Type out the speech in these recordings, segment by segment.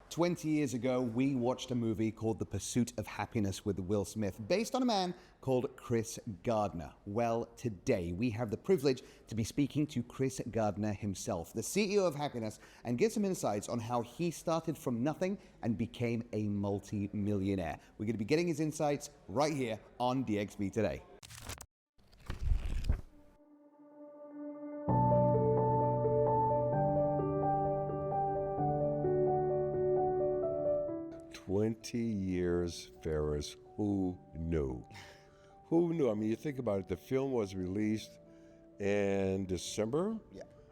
20 years ago, we watched a movie called The Pursuit of Happyness with Will Smith, based on a man called Chris Gardner. Well, today we have the privilege to be speaking to Chris Gardner himself, the CEO of Happyness, and get some insights on how he started from nothing and became a multi-millionaire. We're going to be getting his insights right here on DXB Today. "20 years, Ferris. Who knew? Who knew? I mean, you think about it, the film was released in December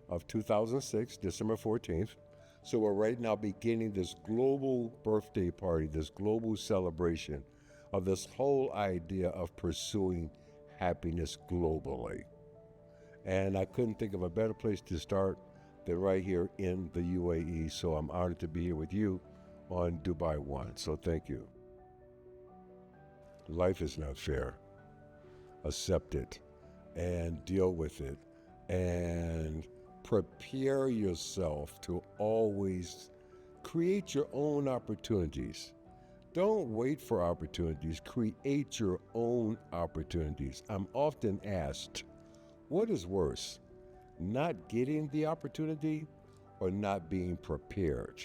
of 2006, December 14th. So we're right now beginning this global birthday party, this global celebration of this whole idea of pursuing happiness globally. And I couldn't think of a better place to start than right here in the UAE. So I'm honored to be here with you on Dubai One. So thank you. Life is not fair. Accept it and deal with it and prepare yourself to always create your own opportunities. Don't wait for opportunities, create your own opportunities. I'm often asked, what is worse, not getting the opportunity or not being prepared?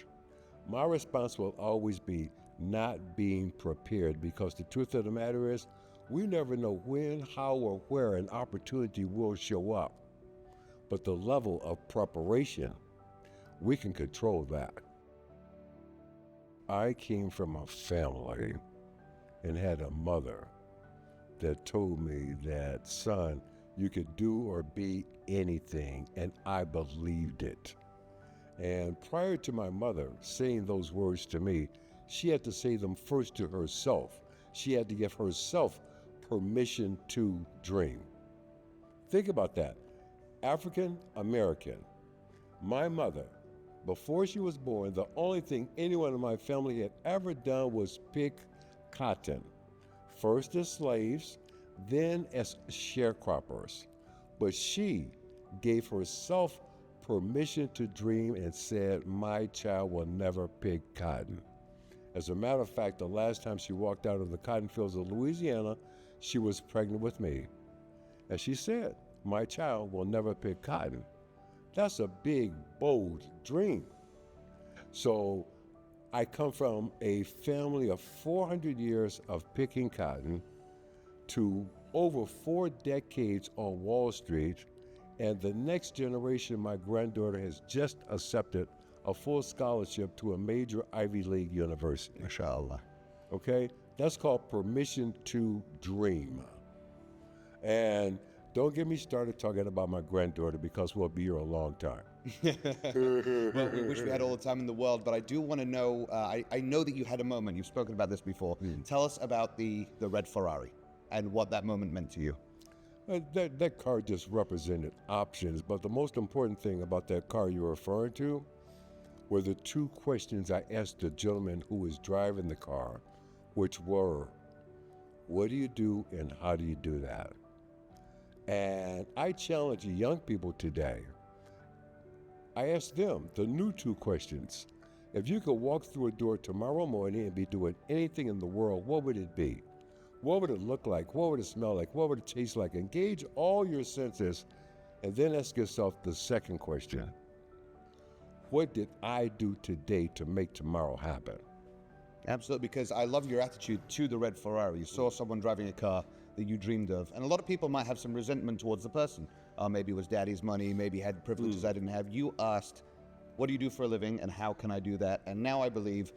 My response will always be not being prepared, because the truth of the matter is we never know when, how, or where an opportunity will show up. But the level of preparation, we can control that. I came from a family and had a mother that told me that, son, you could do or be anything, and I believed it. And prior to my mother saying those words to me, she had to say them first to herself. She had to give herself permission to dream. Think about that. African American. My mother, before she was born, the only thing anyone in my family had ever done was pick cotton. First as slaves, then as sharecroppers. But she gave herself permission to dream and said, my child will never pick cotton. As a matter of fact, the last time she walked out of the cotton fields of Louisiana, she was pregnant with me. And she said, my child will never pick cotton. That's a big, bold dream. So I come from a family of 400 years of picking cotton to over 4 decades on Wall Street. And the next generation, my granddaughter has just accepted a full scholarship to a major Ivy League university. MashaAllah. Okay? That's called permission to dream. And don't get me started talking about my granddaughter, because we'll be here a long time. Well, we wish we had all the time in the world, but I do want to know, I know that you had a moment, you've spoken about this before. Tell us about the red Ferrari and what that moment meant to you. That car just represented options, but the most important thing about that car you're referring to were the 2 questions I asked the gentleman who was driving the car, which were, what do you do and how do you do that? And I challenge young people today. I asked them the new 2 questions. If you could walk through a door tomorrow morning and be doing anything in the world, what would it be? What would it look like? What would it smell like? What would it taste like? Engage all your senses, and then ask yourself the second question. What did I do today to make tomorrow happen? Absolutely, because I love your attitude to the red Ferrari. You saw someone driving a car that you dreamed of, and a lot of people might have some resentment towards the person. Maybe it was daddy's money, maybe he had privileges I didn't have. You asked, what do you do for a living and how can I do that? And now I believe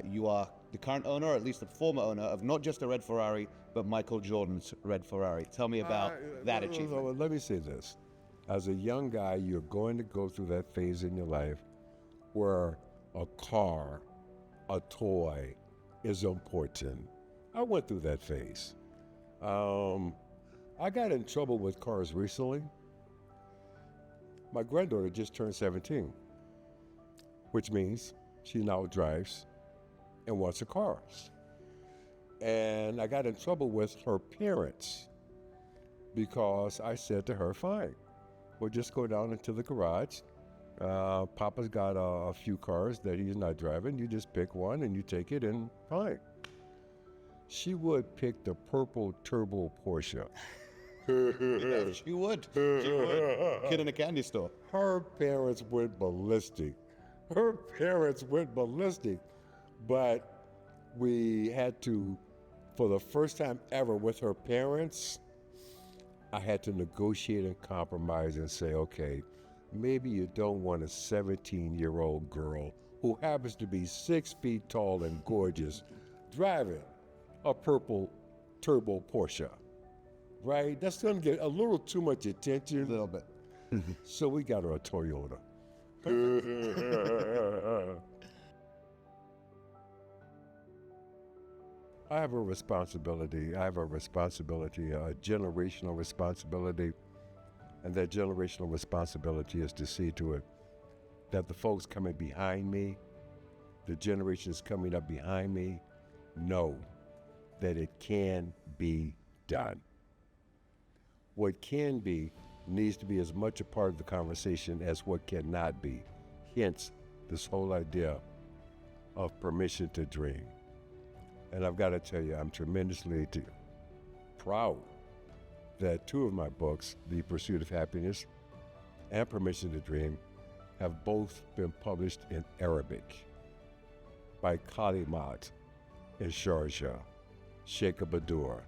you are the current owner, or at least the former owner, of not just a red Ferrari, but Michael Jordan's red Ferrari. Tell me about that achievement. Well, let me say this. As a young guy, you're going to go through that phase in your life where a car, a toy is important. I went through that phase. I got in trouble with cars recently. My granddaughter just turned 17, which means she now drives and wants a car. And I got in trouble with her parents because I said to her, fine, we'll just go down into the garage Papa's got a few cars that he's not driving. You just pick one and you take it and fine. She would pick the purple turbo Porsche. Yeah, she would. She would. Kid in a candy store. Her parents went ballistic. But we had to, for the first time ever with her parents, I had to negotiate and compromise and say, okay, maybe you don't want a 17-year-old girl who happens to be 6 feet tall and gorgeous driving a purple turbo Porsche, right? That's going to get a little too much attention. A little bit. So we got her a Toyota. I have a responsibility. A generational responsibility. And that generational responsibility is to see to it that the folks coming behind me, the generations coming up behind me, know that it can be done. What can be needs to be as much a part of the conversation as what cannot be. Hence, this whole idea of permission to dream. And I've got to tell you, I'm tremendously proud that 2 of my books, The Pursuit of Happyness and Permission to Dream, have both been published in Arabic by Kalimat in Sharjah, Sheikh Badur.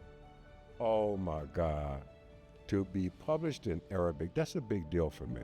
Oh my God, to be published in Arabic, that's a big deal for me.